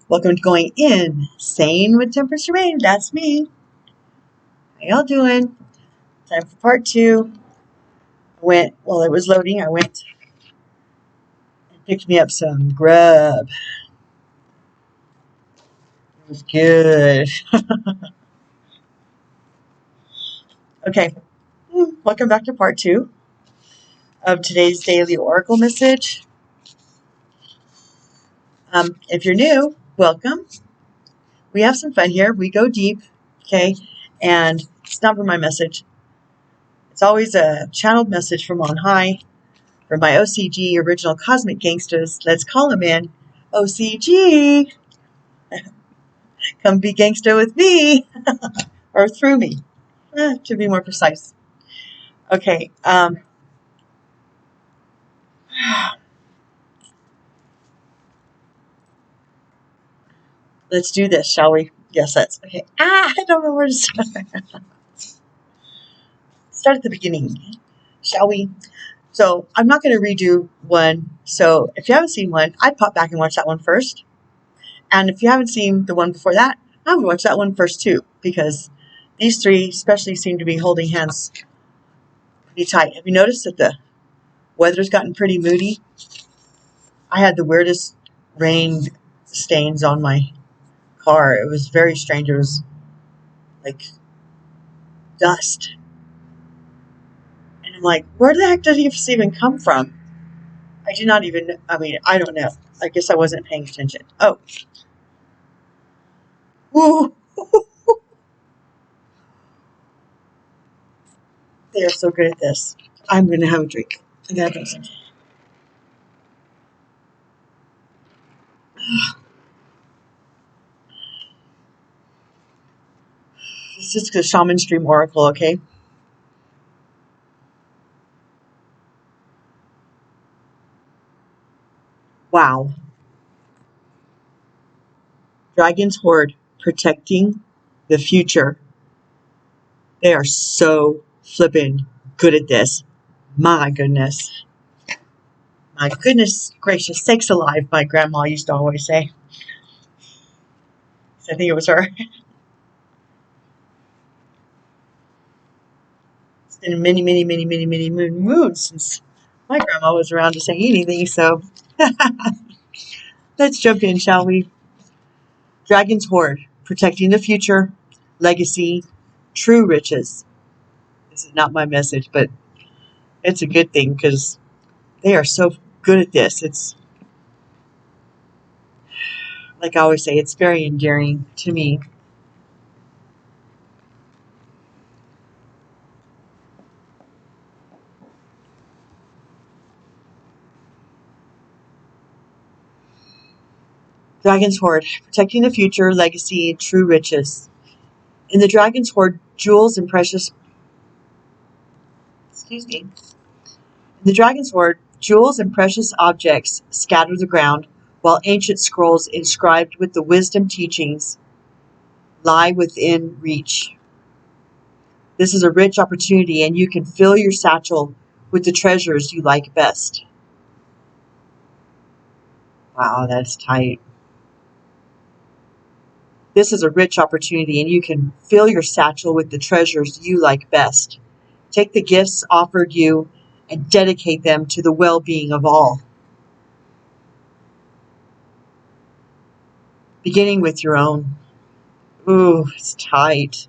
Welcome to Going Insane with Temperature Rain. That's me. How y'all doing? Time for part 2. While it was loading, I went and picked me up some grub. It was good. Okay. Welcome back to part 2 of today's daily oracle message. If you're new, welcome. We have some fun here. We go deep, okay? And it's not for my message. It's always a channeled message from on high, from my OCG, original cosmic gangsters. Let's call them in. OCG! Come be gangster with me. Or through me, to be more precise. Okay. Let's do this, shall we? Yes, that's okay. I don't know where to start. Start at the beginning, shall we? So I'm not going to redo one. So if you haven't seen one, I'd pop back and watch that one first. And if you haven't seen the one before that, I would watch that one first too, because these three especially seem to be holding hands pretty tight. Have you noticed that the weather's gotten pretty moody? I had the weirdest rain stains on my car. It was very strange. It was like dust. And I'm like, where the heck did this even come from? I don't know. I guess I wasn't paying attention. Oh. Ooh. They are so good at this. I'm going to have a drink. I got to drink something. This is the Shaman Stream Oracle, okay? Wow. Dragon's Horde, protecting the future. They are so flippin' good at this. My goodness. My goodness gracious sakes alive, my grandma used to always say. I think it was her. It's been many, many, many, many, many moons since my grandma was around to say anything, so let's jump in, shall we? Dragon's Horde, protecting the future, legacy, true riches. This is not my message, but it's a good thing because they are so good at this. It's, like I always say, it's very endearing to me. Dragon's Horde, protecting the future, legacy, true riches. In the Dragon's Horde, jewels and precious... In the Dragon's Horde, jewels and precious objects scatter the ground, while ancient scrolls inscribed with the wisdom teachings lie within reach. This is a rich opportunity, and you can fill your satchel with the treasures you like best. Wow, that's tight. This is a rich opportunity, and you can fill your satchel with the treasures you like best. Take the gifts offered you and dedicate them to the well-being of all. Beginning with your own. Ooh, it's tight.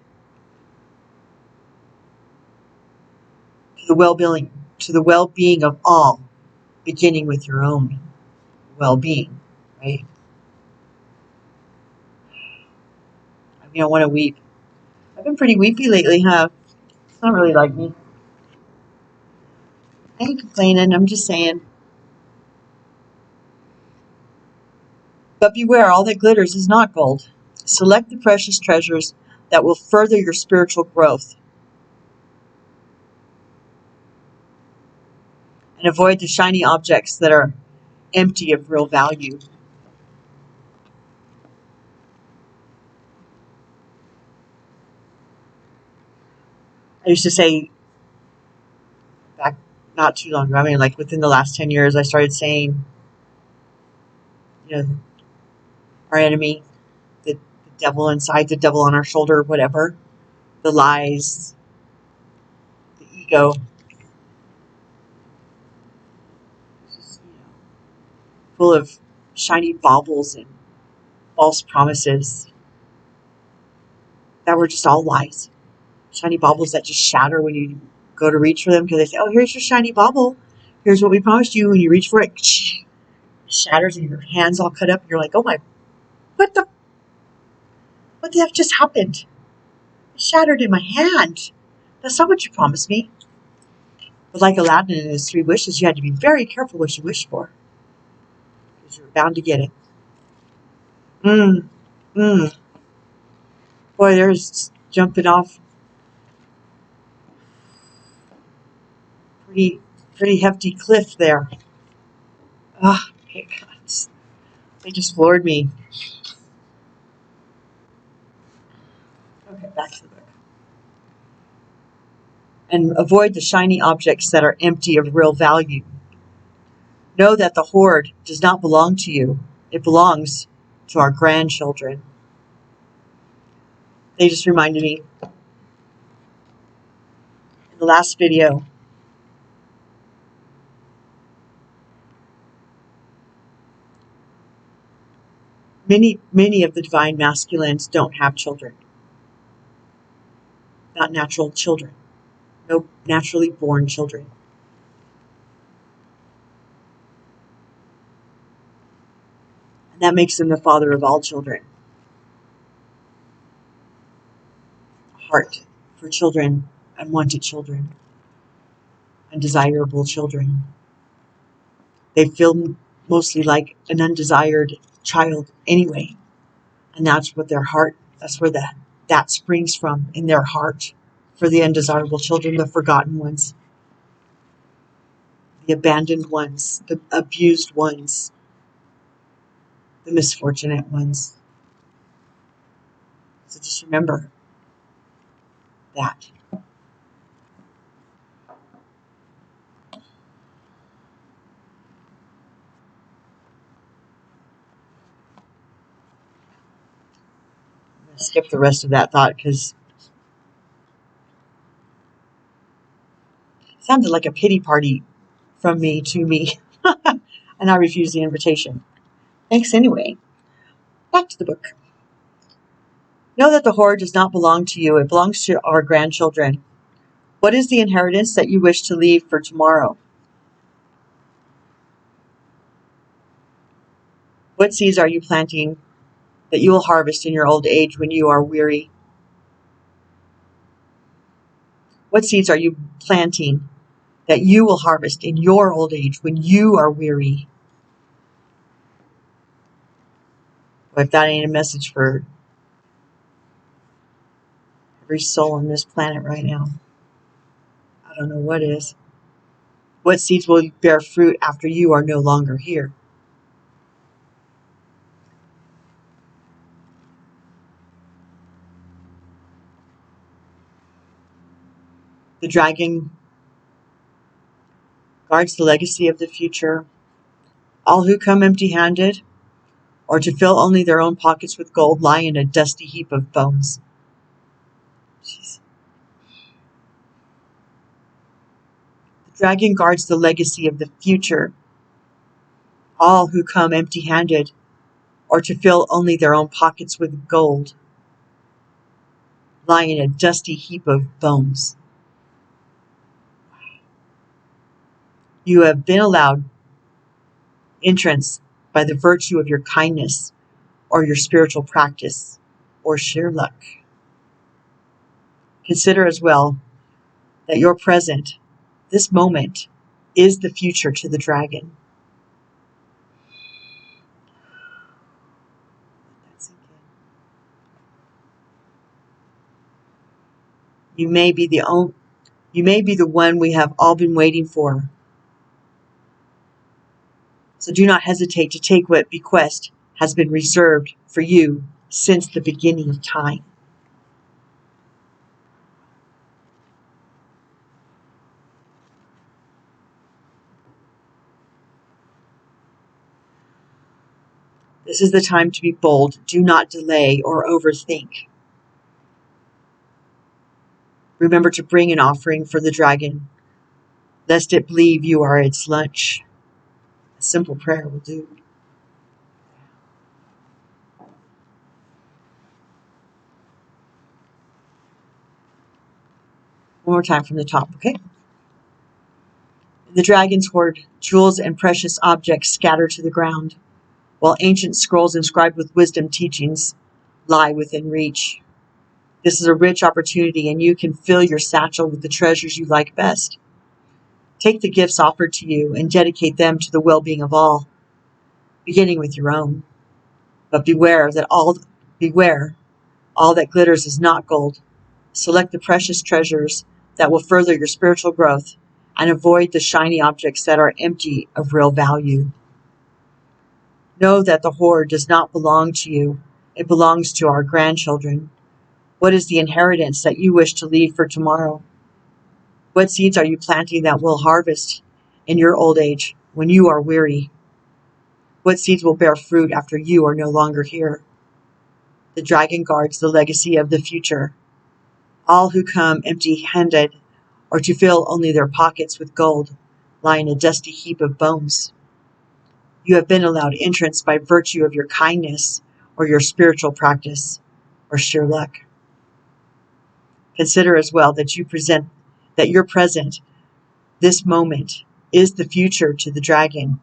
To the well-being of all, beginning with your own well-being, right? I want to weep. I've been pretty weepy lately, huh? It's not really like me. I ain't complaining, I'm just saying. But beware, all that glitters is not gold. Select the precious treasures that will further your spiritual growth, and avoid the shiny objects that are empty of real value. I used to say back not too long ago, I mean, like within the last 10 years, I started saying, you know, our enemy, the devil inside, the devil on our shoulder, whatever, the lies, the ego, just, full of shiny baubles and false promises that were just all lies. Shiny baubles that just shatter when you go to reach for them, because they say, oh, here's your shiny bauble. Here's what we promised you. When you reach for it, it shatters and your hand's all cut up. You're like, oh my, what the F just happened? It shattered in my hand. That's not what you promised me. But like Aladdin and his 3 wishes, you had to be very careful what you wished for, because you're bound to get it. Boy, there's jumping off pretty hefty cliff there. Ah, oh, they just floored me. Okay, back to the book. And avoid the shiny objects that are empty of real value. Know that the hoard does not belong to you. It belongs to our grandchildren. They just reminded me in the last video, many of the divine masculines don't have children. Not natural children. No naturally born children. And that makes them the father of all children. Heart for children, unwanted children, undesirable children. They feel mostly like an undesired child anyway. And that's what their heart, that's where that springs from, in their heart, for the undesirable children, the forgotten ones, the abandoned ones, the abused ones, the misfortunate ones. So just remember that. I'm going to skip the rest of that thought because it sounded like a pity party from me to me. And I refuse the invitation. Thanks anyway. Back to the book. Know that the hoard does not belong to you. It belongs to our grandchildren. What is the inheritance that you wish to leave for tomorrow? What seeds are you planting that you will harvest in your old age when you are weary? What seeds are you planting that you will harvest in your old age when you are weary? Well, if that ain't a message for every soul on this planet right now, I don't know what is. What seeds will bear fruit after you are no longer here? The dragon guards the legacy of the future. All who come empty-handed or to fill only their own pockets with gold lie in a dusty heap of bones. Jeez. The dragon guards the legacy of the future. All who come empty-handed or to fill only their own pockets with gold lie in a dusty heap of bones. You have been allowed entrance by the virtue of your kindness or your spiritual practice or sheer luck. Consider as well that your present, this moment, is the future to the dragon. You may be the one we have all been waiting for. So do not hesitate to take what bequest has been reserved for you since the beginning of time. This is the time to be bold. Do not delay or overthink. Remember to bring an offering for the dragon, lest it believe you are its lunch. A simple prayer will do. One more time from the top, okay? The dragon's hoard, jewels and precious objects scatter to the ground, while ancient scrolls inscribed with wisdom teachings lie within reach. This is a rich opportunity, and you can fill your satchel with the treasures you like best. Take the gifts offered to you and dedicate them to the well-being of all, beginning with your own. But beware, all that glitters is not gold. Select the precious treasures that will further your spiritual growth, and avoid the shiny objects that are empty of real value. Know that the hoard does not belong to you. It belongs to our grandchildren. What is the inheritance that you wish to leave for tomorrow? What seeds are you planting that will harvest in your old age when you are weary? What seeds will bear fruit after you are no longer here? The dragon guards the legacy of the future. All who come empty-handed or to fill only their pockets with gold lie in a dusty heap of bones. You have been allowed entrance by virtue of your kindness or your spiritual practice or sheer luck. Consider as well that your present, this moment, is the future to the dragon.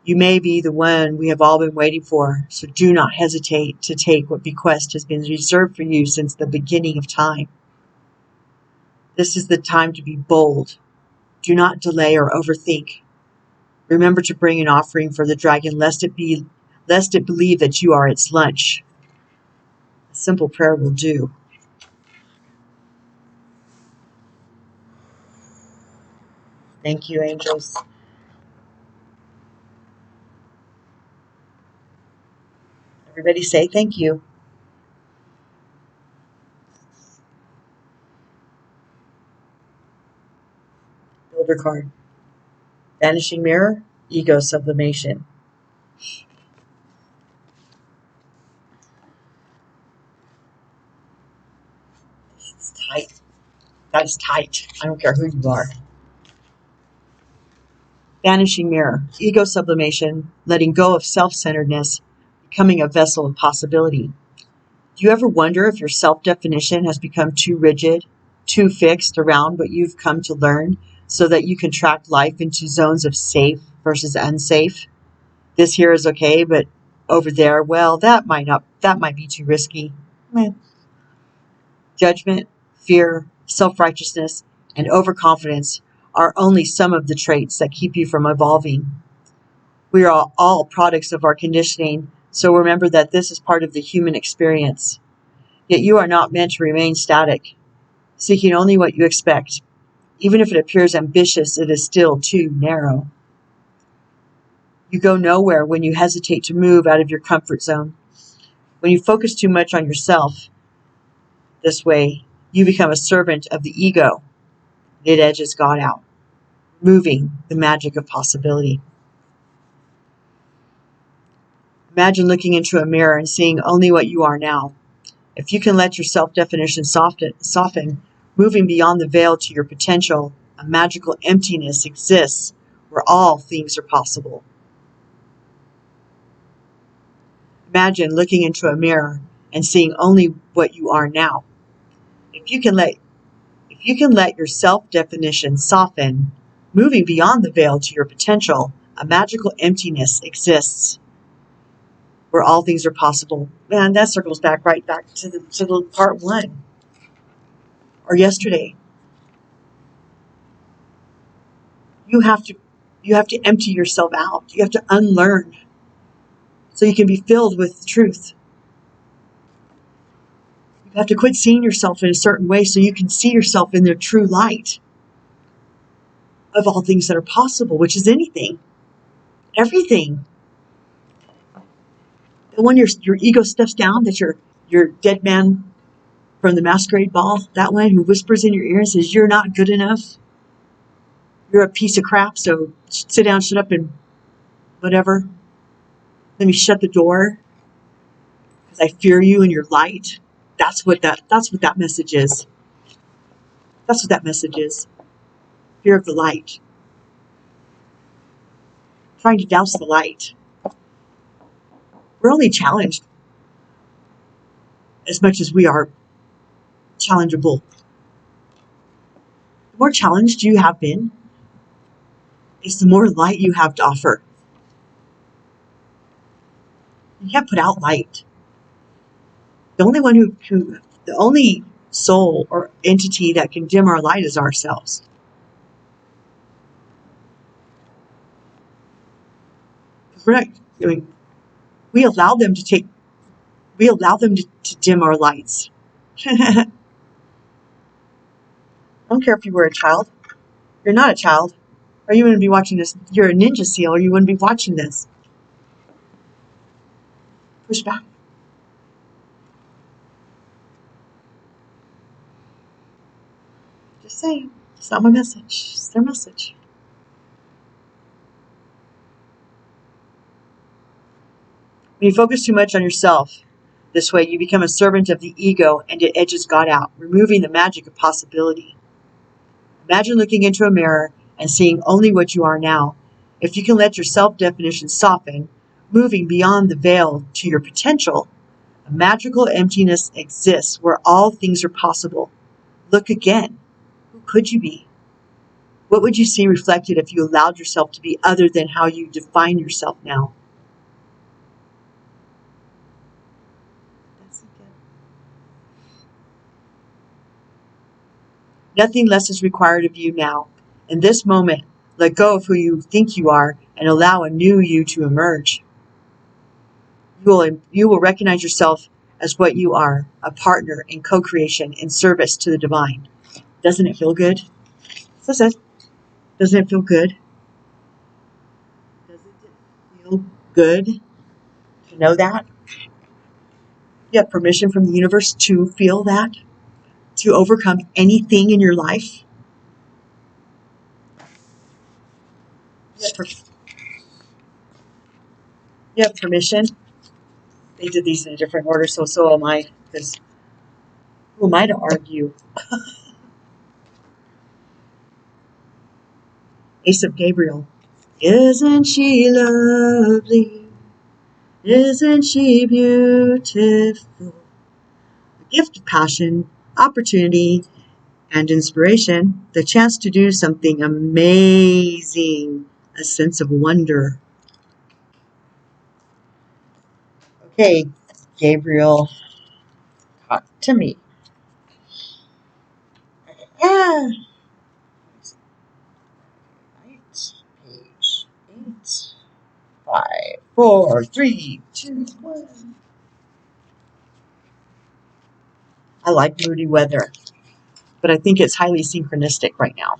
You may be the one we have all been waiting for, so do not hesitate to take what bequest has been reserved for you since the beginning of time. This is the time to be bold. Do not delay or overthink. Remember to bring an offering for the dragon, lest it believe that you are its lunch. A simple prayer will do. Thank you, angels. Everybody say thank you. Builder card. Vanishing mirror, ego sublimation. It's tight. That is tight. I don't care who you are. Vanishing mirror, ego sublimation, letting go of self-centeredness, becoming a vessel of possibility. Do you ever wonder if your self-definition has become too rigid, too fixed around what you've come to learn, so that you contract life into zones of safe versus unsafe? This here is okay, but over there, well, that might be too risky. Judgment, fear, self-righteousness, and overconfidence are only some of the traits that keep you from evolving. We are all products of our conditioning, so remember that this is part of the human experience. Yet you are not meant to remain static, seeking only what you expect. Even if it appears ambitious, it is still too narrow. You go nowhere when you hesitate to move out of your comfort zone. When you focus too much on yourself, this way, you become a servant of the ego. It edges God out, moving the magic of possibility. Imagine looking into a mirror and seeing only what you are now. If you can let your self-definition soften, moving beyond the veil to your potential, a magical emptiness exists where all things are possible. Imagine looking into a mirror and seeing only what you are now. If you can let your self-definition soften, moving beyond the veil to your potential, a magical emptiness exists where all things are possible. Man, that circles right back to the part one. or yesterday. You have to empty yourself out. You have to unlearn so you can be filled with truth. You have to quit seeing yourself in a certain way so you can see yourself in the true light of all things that are possible, which is anything, everything. And when your ego steps down, that your dead man from the masquerade ball, that one who whispers in your ear and says, "You're not good enough. You're a piece of crap, so sit down, shut up, and whatever. Let me shut the door because I fear you and your light." That's what that message is. That's what that message is. Fear of the light. Trying to douse the light. We're only challenged as much as we are challengeable. The more challenged you have been, is the more light you have to offer. You can't put out light. The only soul or entity that can dim our light is ourselves. Because we're not doing. We allow them to dim our lights. I don't care if you were a child. You're not a child, or you wouldn't be watching this. You're a ninja seal, or you wouldn't be watching this. Push back. Just saying. It's not my message. It's their message. When you focus too much on yourself, this way you become a servant of the ego and it edges God out, removing the magic of possibility. Imagine looking into a mirror and seeing only what you are now. If you can let your self-definition soften, moving beyond the veil to your potential, a magical emptiness exists where all things are possible. Look again. Who could you be? What would you see reflected if you allowed yourself to be other than how you define yourself now? That's again. Nothing less is required of you now. In this moment, let go of who you think you are and allow a new you to emerge. You will recognize yourself as what you are, a partner in co-creation in service to the divine. Doesn't it feel good? Doesn't it feel good? Doesn't it feel good to know that? You have permission from the universe to feel that, to overcome anything in your life. You have permission. They did these in a different order, so am I, because who am I to argue? Ace of Gabriel. Isn't she lovely? Isn't she beautiful? The gift of passion, opportunity, and inspiration. The chance to do something amazing. A sense of wonder. Okay, Gabriel, talk to me. Yeah. Page 8. 5, 4, 3, 2, 1. I like moody weather, but I think it's highly synchronistic right now.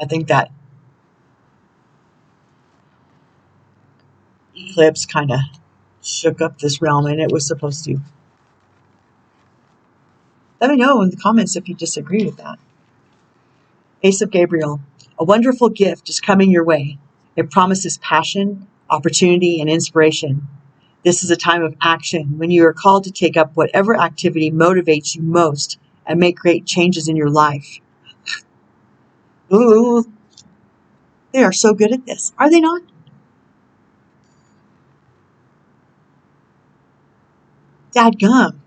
I think that eclipse kind of shook up this realm, and it was supposed to. Let me know in the comments if you disagree with that. Ace of Gabriel. A wonderful gift is coming your way. It promises passion, opportunity, and inspiration. This is a time of action when you are called to take up whatever activity motivates you most and make great changes in your life. Ooh, they are so good at this. Are they not? Dadgum.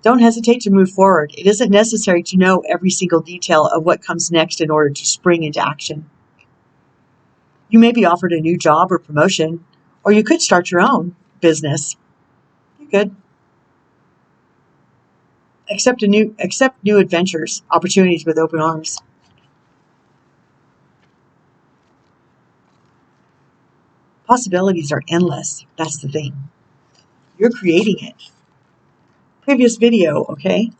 Don't hesitate to move forward. It isn't necessary to know every single detail of what comes next in order to spring into action. You may be offered a new job or promotion, or you could start your own business. You could. Accept new adventures, opportunities with open arms. Possibilities are endless. That's the thing. You're creating it. Previous video, okay?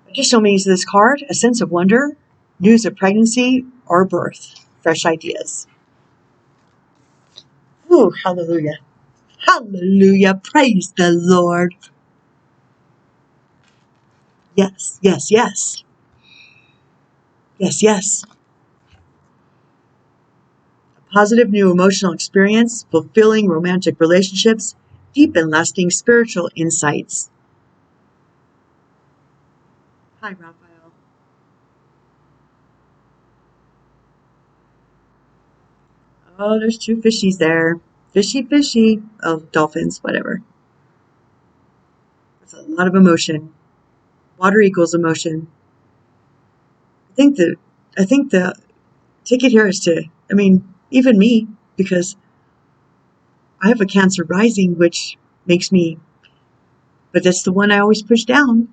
Additional meanings of this card: a sense of wonder, news of pregnancy or birth, fresh ideas. Ooh, hallelujah. Hallelujah. Praise the Lord. Yes, yes, yes. Yes, yes. A positive new emotional experience, fulfilling romantic relationships, deep and lasting spiritual insights. Hi, Raphael. Oh, there's two fishies there. Fishy, fishy. Oh, dolphins, whatever. That's a lot of emotion. Water equals emotion. I think the ticket here is to, even me, because I have a Cancer rising, which makes me, but that's the one I always push down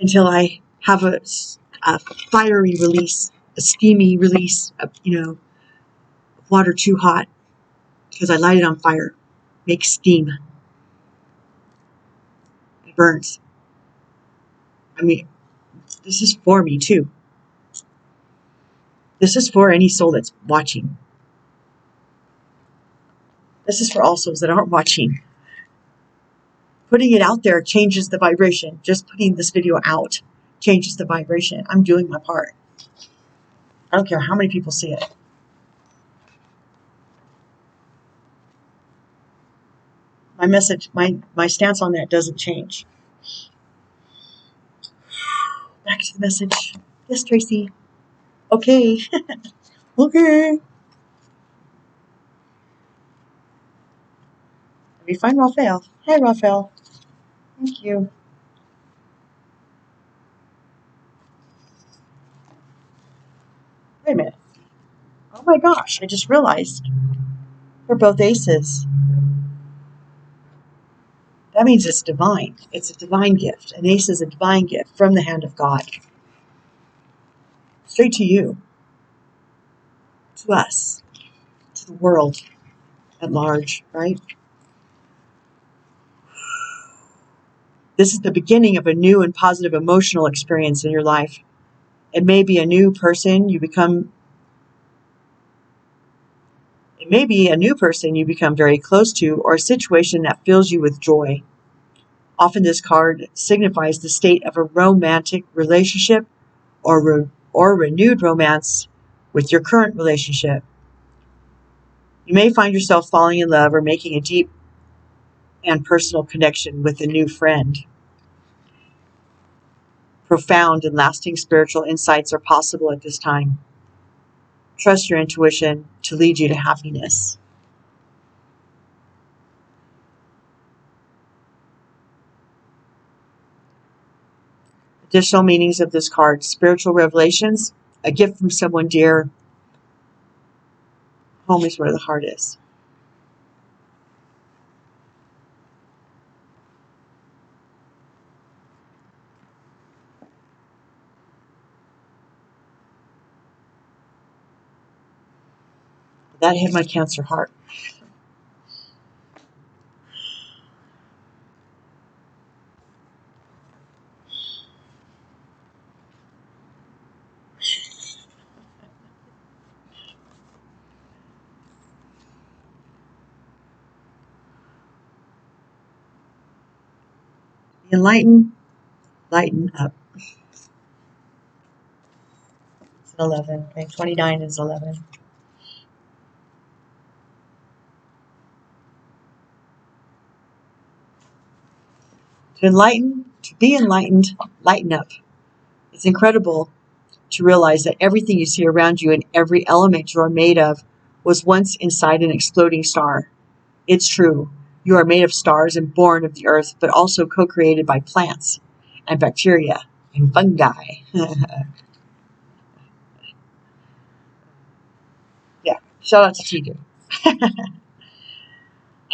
until I have a fiery release, a steamy release, water too hot, because I light it on fire, makes steam, it burns. This is for me too. This is for any soul that's watching. This is for all souls that aren't watching. Putting it out there changes the vibration. Just putting this video out changes the vibration. I'm doing my part. I don't care how many people see it. My message, my stance on that doesn't change. Back to the message. Yes, Tracy. Okay. Okay. Let me find Raphael. Hi, Raphael. Thank you. Wait a minute. Oh my gosh, I just realized we're both aces. That means it's divine. It's a divine gift. An ace is a divine gift from the hand of God. Straight to you. To us. To the world at large, right? This is the beginning of a new and positive emotional experience in your life. It may be a new person you become very close to, or a situation that fills you with joy. Often this card signifies the state of a romantic relationship or renewed romance with your current relationship. You may find yourself falling in love or making a deep and personal connection with a new friend. Profound and lasting spiritual insights are possible at this time. Trust your intuition to lead you to happiness. Additional meanings of this card: spiritual revelations, a gift from someone dear. Home is where the heart is. That hit my Cancer heart. Enlighten, lighten up. It's an 11. Okay, 29 is 11. To be enlightened, lighten up. It's incredible to realize that everything you see around you and every element you are made of was once inside an exploding star. It's true. You are made of stars and born of the earth, but also co-created by plants and bacteria and fungi. Yeah, shout out to TJ.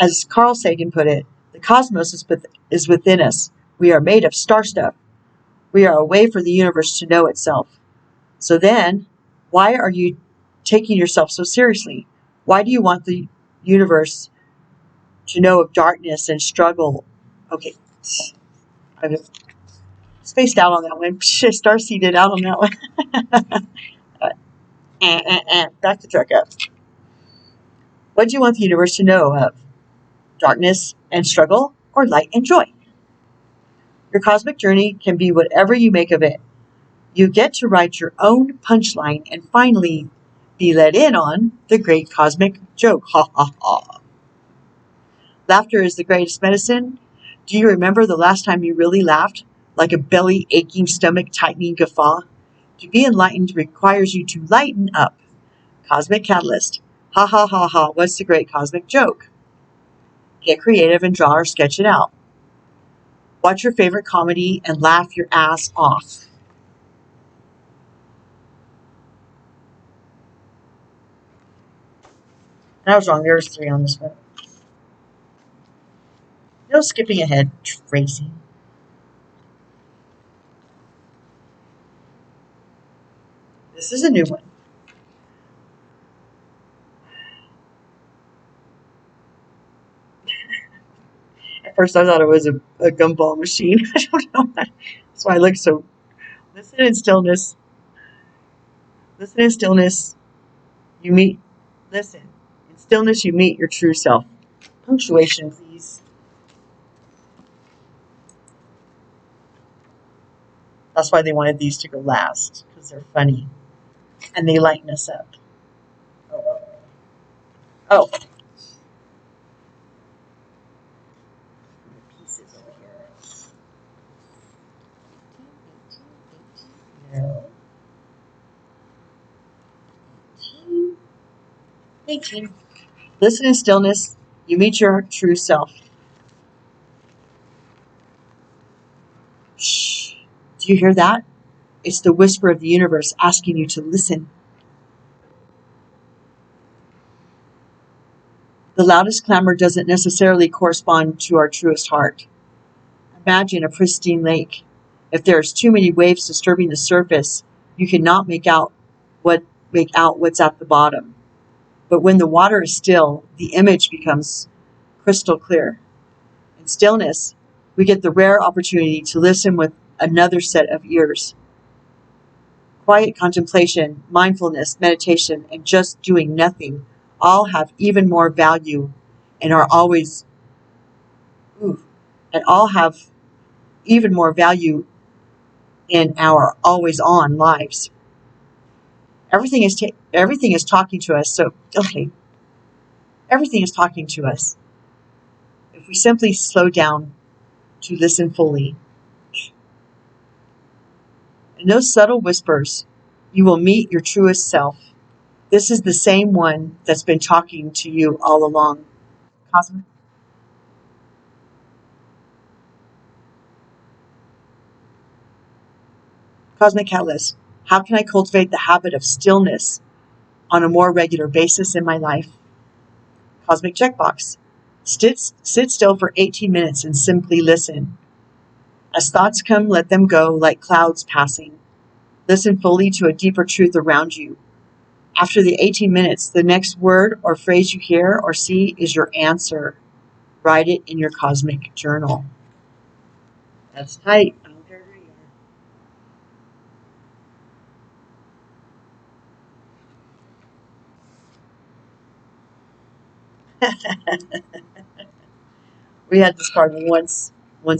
As Carl Sagan put it, the cosmos is within us. We are made of star stuff. We are a way for the universe to know itself. So then, why are you taking yourself so seriously? Why do you want the universe to know of darkness and struggle? Okay, I spaced out on that one. Star-seeded out on that one. Back the truck up. What do you want the universe to know of? Darkness and struggle, or light and joy? Your cosmic journey can be whatever you make of it. You get to write your own punchline and finally be let in on the great cosmic joke. Ha ha ha. Laughter is the greatest medicine. Do you remember the last time you really laughed? Like a belly aching, stomach tightening guffaw? To be enlightened requires you to lighten up. Cosmic catalyst. Ha ha ha ha. What's the great cosmic joke? Get creative and draw or sketch it out. Watch your favorite comedy and laugh your ass off. I was wrong. There was 3 on this one. No skipping ahead, Tracy. This is a new one. At first I thought it was a gumball machine. I don't know. That's why I look so. Listen in stillness. Listen in stillness. You meet. Listen. In stillness you meet your true self. Punctuation, please. That's why they wanted these to go last. Because they're funny. And they lighten us up. Oh. Pieces over here. No. 18. Listen in stillness. You meet your true self. Shh. Do you hear that? It's the whisper of the universe asking you to listen. The loudest clamor doesn't necessarily correspond to our truest heart. Imagine a pristine lake. If there's too many waves disturbing the surface, you cannot make out what's at the bottom. But when the water is still, the image becomes crystal clear. In stillness, we get the rare opportunity to listen with another set of ears. Quiet contemplation, mindfulness, meditation, and just doing nothing all have even more value and are always, and all have even more value in our always on lives. Everything is talking to us. So, okay, everything is talking to us. If we simply slow down to listen fully. In those subtle whispers, you will meet your truest self. This is the same one that's been talking to you all along. Cosmic Catalyst. How can I cultivate the habit of stillness on a more regular basis in my life? Cosmic Checkbox. Sit still for 18 minutes and simply listen. As thoughts come, let them go like clouds passing. Listen fully to a deeper truth around you. After the 18 minutes, the next word or phrase you hear or see is your answer. Write it in your cosmic journal. That's tight. I don't care who you are. We had this card once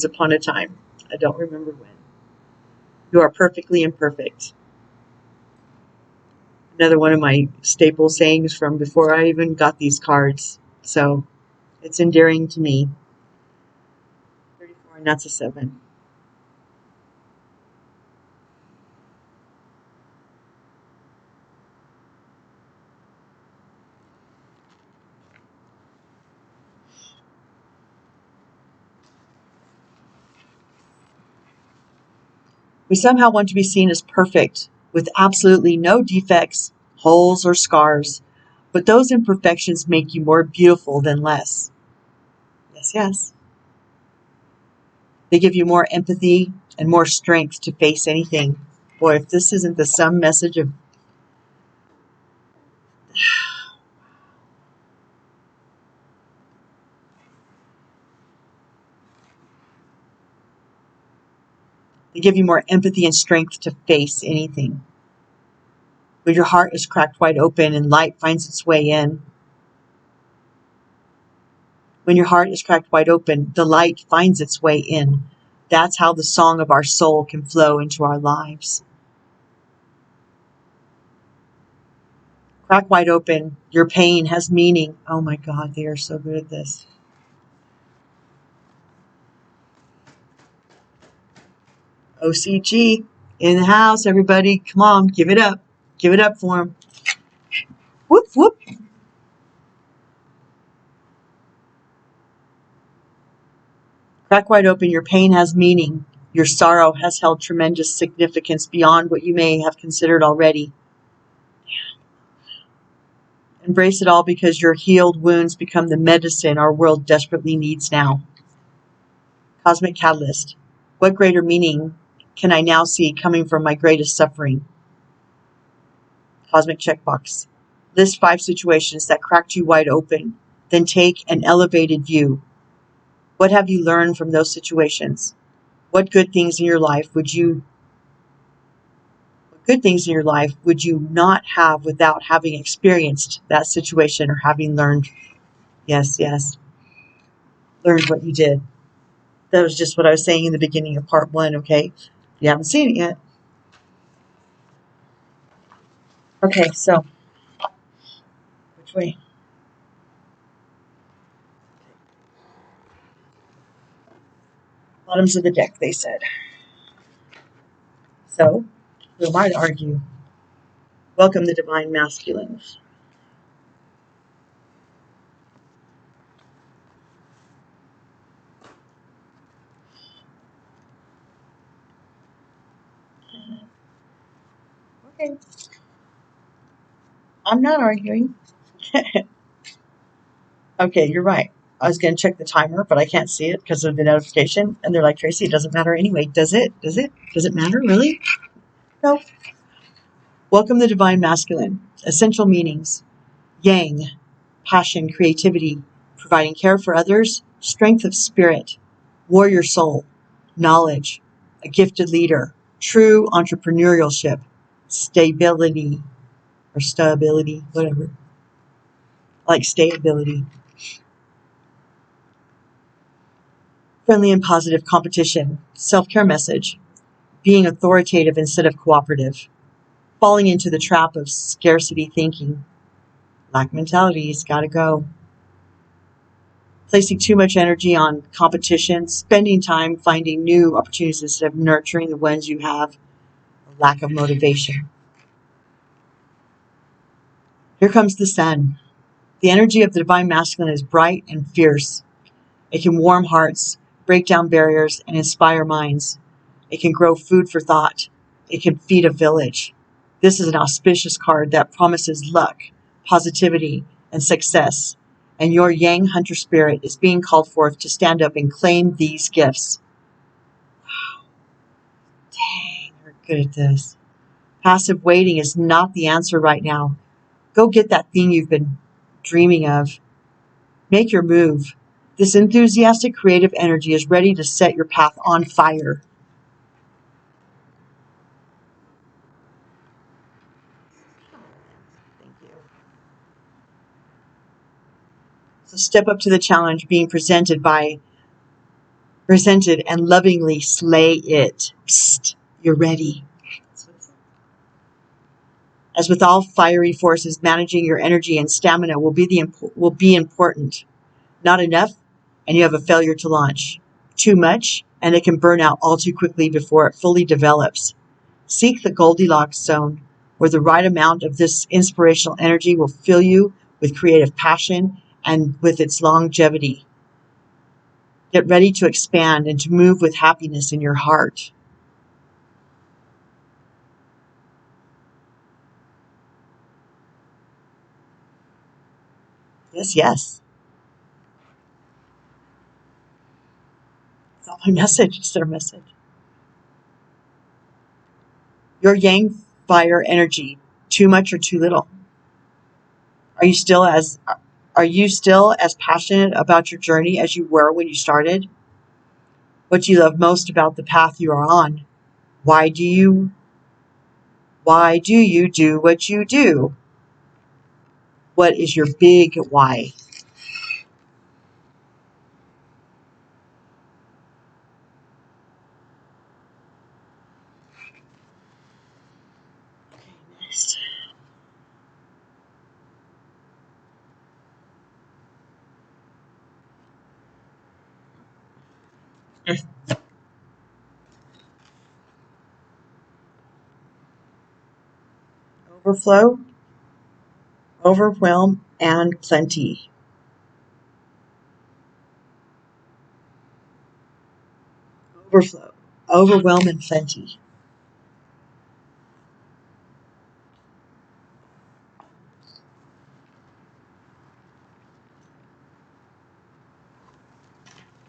upon a time. I don't remember when. You are perfectly imperfect. Another one of my staple sayings from before I even got these cards. So it's endearing to me. 34, and that's a 7. We somehow want to be seen as perfect, with absolutely no defects, holes, or scars. But those imperfections make you more beautiful than less. Yes, yes. They give you more empathy and more strength to face anything. Boy, if this isn't the some message of... They give you more empathy and strength to face anything. When your heart is cracked wide open and light finds its way in. When your heart is cracked wide open, the light finds its way in. That's how the song of our soul can flow into our lives. Crack wide open. Your pain has meaning. Oh my God, they are so good at this. OCG in the house, everybody. Come on, give it up. Give it up for them. Whoop, whoop. Crack wide open. Your pain has meaning. Your sorrow has held tremendous significance beyond what you may have considered already. Embrace it all because your healed wounds become the medicine our world desperately needs now. Cosmic Catalyst. What greater meaning can I now see coming from my greatest suffering? Cosmic Checkbox. List 5 situations that cracked you wide open. Then take an elevated view. What have you learned from those situations? What good things in your life would you not have without having experienced that situation or having learned? Yes, learned what you did. That was just what I was saying in the beginning of part 1, okay? If you haven't seen it yet. Okay, so which way? Bottoms of the deck, they said. So, who am I to argue? Welcome the Divine Masculines. Okay. I'm not arguing. Okay, you're right. I was going to check the timer, but I can't see it because of the notification. And they're like, Tracy, it doesn't matter anyway. Does it? Does it? Does it matter? Really? No. Welcome the Divine Masculine. Essential meanings. Yang. Passion, creativity. Providing care for others. Strength of spirit. Warrior soul. Knowledge. A gifted leader. True entrepreneurship. Stability. Or stability. Whatever. Like stability. Friendly and positive competition. Self-care message. Being authoritative instead of cooperative. Falling into the trap of scarcity thinking. Lack mentality's got to go. Placing too much energy on competition. Spending time finding new opportunities instead of nurturing the ones you have. Lack of motivation. Here comes the sun. The energy of the Divine Masculine is bright and fierce. It can warm hearts, break down barriers, and inspire minds. It can grow food for thought. It can feed a village. This is an auspicious card that promises luck, positivity, and success. And your Yang Hunter spirit is being called forth to stand up and claim these gifts. Wow. Dang, we're good at this. Passive waiting is not the answer right now. Go get that thing you've been dreaming of. Make your move. This enthusiastic creative energy is ready to set your path on fire. Thank you. So step up to the challenge being presented and lovingly slay it. Psst, you're ready. As with all fiery forces, managing your energy and stamina will be important. Not enough, and you have a failure to launch. Too much, and it can burn out all too quickly before it fully develops. Seek the Goldilocks zone, where the right amount of this inspirational energy will fill you with creative passion and with its longevity. Get ready to expand and to move with happiness in your heart. Yes, yes. It's not my message, it's their message. Your yang fire energy, too much or too little? Are you still as passionate about your journey as you were when you started? What do you love most about the path you are on? Why do you do what you do? What is your big why? Next. Overflow, overwhelm, and plenty. Overflow, overwhelm, and plenty.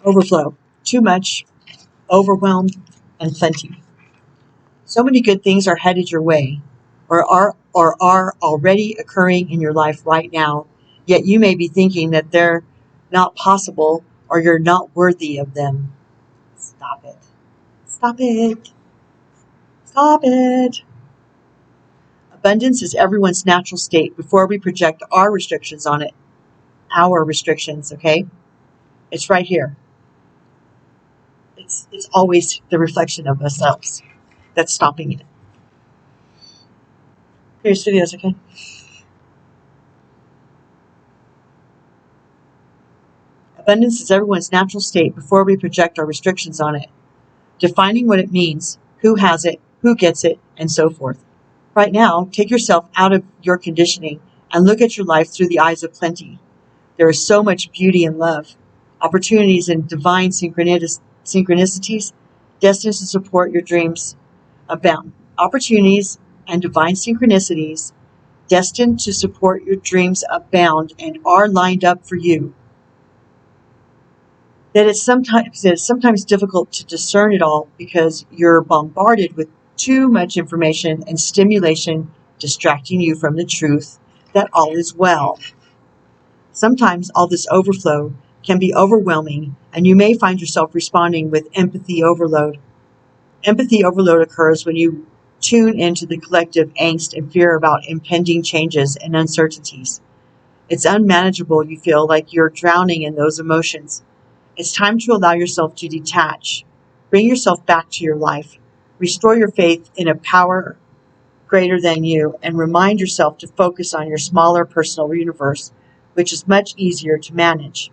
Overflow, too much, overwhelm, and plenty. So many good things are headed your way, or are already occurring in your life right now, yet you may be thinking that they're not possible or you're not worthy of them. Stop it. Stop it. Stop it. Abundance is everyone's natural state before we project our restrictions on it. Our restrictions, okay? It's right here. It's always the reflection of ourselves that's stopping it. Here's videos, okay? Abundance is everyone's natural state before we project our restrictions on it. Defining what it means, who has it, who gets it, and so forth. Right now, take yourself out of your conditioning and look at your life through the eyes of plenty. There is so much beauty and love, opportunities and divine synchronicities destined to support your dreams abound. Opportunities and divine synchronicities destined to support your dreams abound and are lined up for you. That it's sometimes difficult to discern it all because you're bombarded with too much information and stimulation distracting you from the truth that all is well. Sometimes all this overflow can be overwhelming, and you may find yourself responding with empathy overload. Empathy overload occurs when you tune into the collective angst and fear about impending changes and uncertainties. It's unmanageable. You feel like you're drowning in those emotions. It's time to allow yourself to detach. Bring yourself back to your life. Restore your faith in a power greater than you, and remind yourself to focus on your smaller personal universe, which is much easier to manage.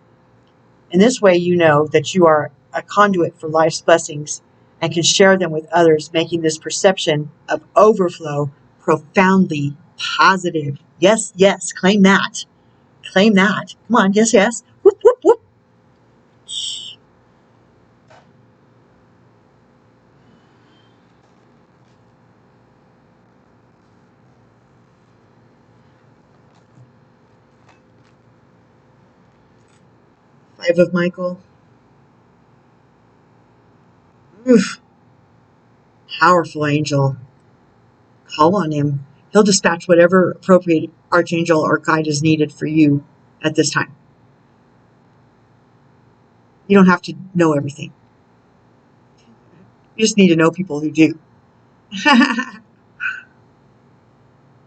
In this way, you know that you are a conduit for life's blessings and can share them with others, making this perception of overflow profoundly positive. Yes, yes, claim that. Claim that. Come on, yes, yes. Whoop, whoop, whoop. 5 of Michael. Oof. Powerful angel. Call on him. He'll dispatch whatever appropriate archangel or guide is needed for you at this time. You don't have to know everything. You just need to know people who do.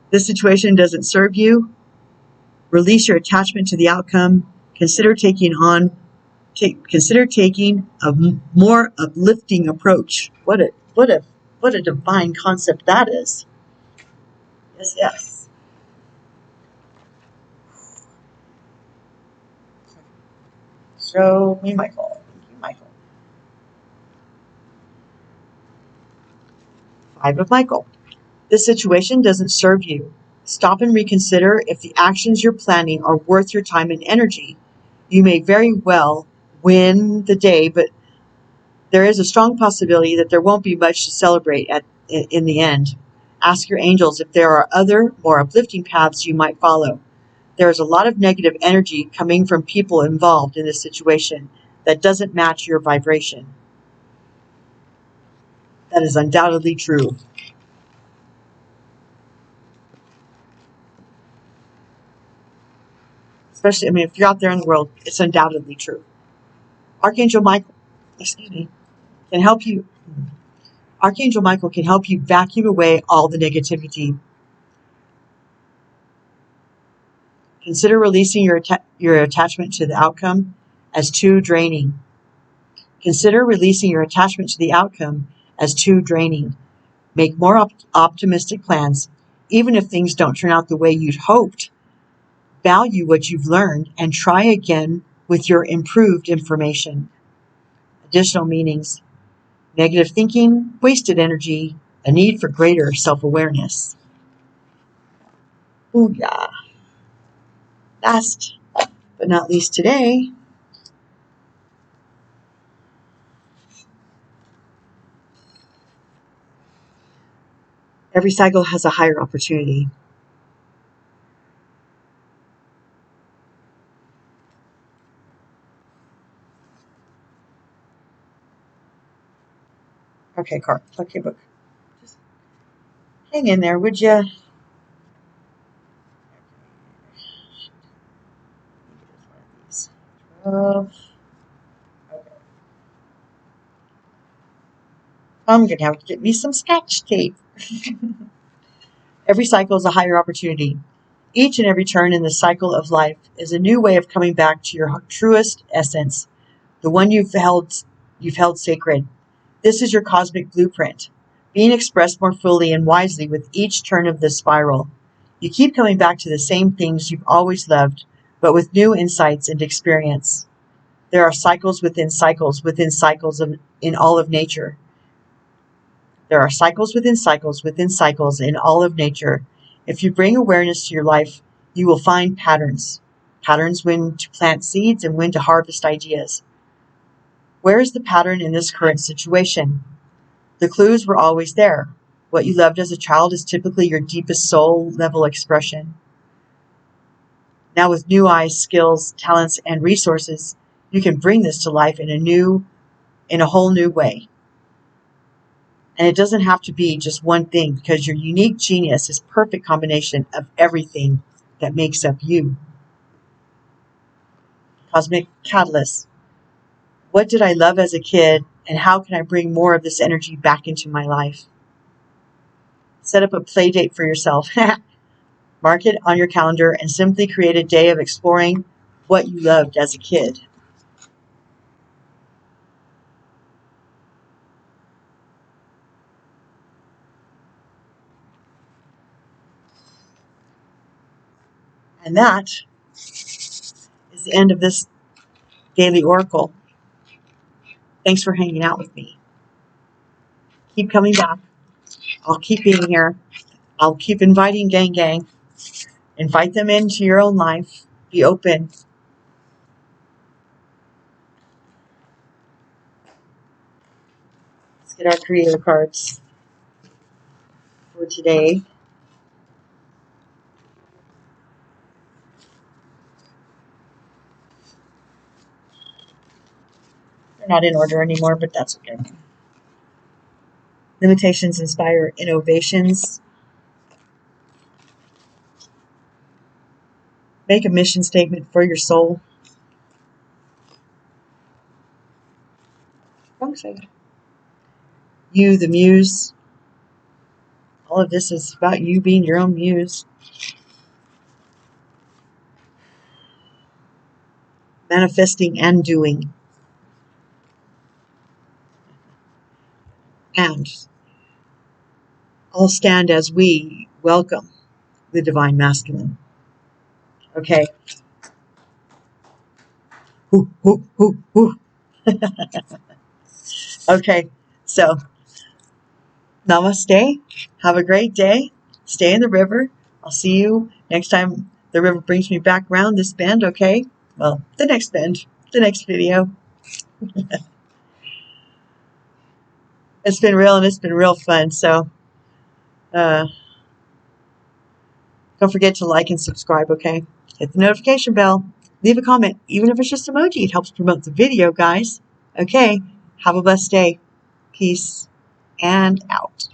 This situation doesn't serve you. Release your attachment to the outcome. Consider taking a more uplifting approach. What a divine concept that is. Yes, yes. Show me Michael. Thank you, Michael. 5 of Michael. This situation doesn't serve you. Stop and reconsider if the actions you're planning are worth your time and energy. You may very well win the day, but there is a strong possibility that there won't be much to celebrate in the end. Ask your angels if there are other, more uplifting paths you might follow. There is a lot of negative energy coming from people involved in this situation that doesn't match your vibration. That is undoubtedly true. Especially, I mean, if you're out there in the world, it's undoubtedly true. Archangel Michael, can help you. Archangel Michael can help you vacuum away all the negativity. Consider releasing your attachment to the outcome as too draining. Consider releasing your attachment to the outcome as too draining. Make more optimistic plans, even if things don't turn out the way you'd hoped. Value what you've learned and try again with your improved information. Additional meanings: negative thinking, wasted energy, a need for greater self-awareness. Ooh, yeah. Last but not least today, every cycle has a higher opportunity. Okay, book. Just hang in there, would you? 12. Okay. I'm going to have to get me some Scotch tape. Every cycle is a higher opportunity. Each and every turn in the cycle of life is a new way of coming back to your truest essence, the one you've held sacred. This is your cosmic blueprint, being expressed more fully and wisely with each turn of this spiral. You keep coming back to the same things you've always loved, but with new insights and experience. There are cycles within cycles in all of nature. There are cycles within cycles within cycles in all of nature. If you bring awareness to your life, you will find patterns. Patterns when to plant seeds and when to harvest ideas. Where is the pattern in this current situation? The clues were always there. What you loved as a child is typically your deepest soul level expression. Now with new eyes, skills, talents, and resources, you can bring this to life in a whole new way. And it doesn't have to be just one thing, because your unique genius is a perfect combination of everything that makes up you. Cosmic Catalyst. What did I love as a kid, and how can I bring more of this energy back into my life? Set up a play date for yourself. Mark it on your calendar and simply create a day of exploring what you loved as a kid. And that is the end of this daily oracle. Thanks for hanging out with me. Keep coming back. I'll keep being here. I'll keep inviting gang. Invite them into your own life. Be open. Let's get our creator cards for today. They're not in order anymore, but that's okay. Limitations inspire innovations. Make a mission statement for your soul. You, the muse. All of this is about you being your own muse. Manifesting and doing. And I'll stand as we welcome the divine masculine. Okay. Okay. So, namaste. Have a great day. Stay in the river. I'll see you next time the river brings me back around this bend, okay? Well, the next bend, the next video. It's been real and it's been real fun. So, don't forget to like and subscribe, okay? Hit the notification bell. Leave a comment, even if it's just emoji. It helps promote the video, guys. Okay, have a blessed day. Peace and out.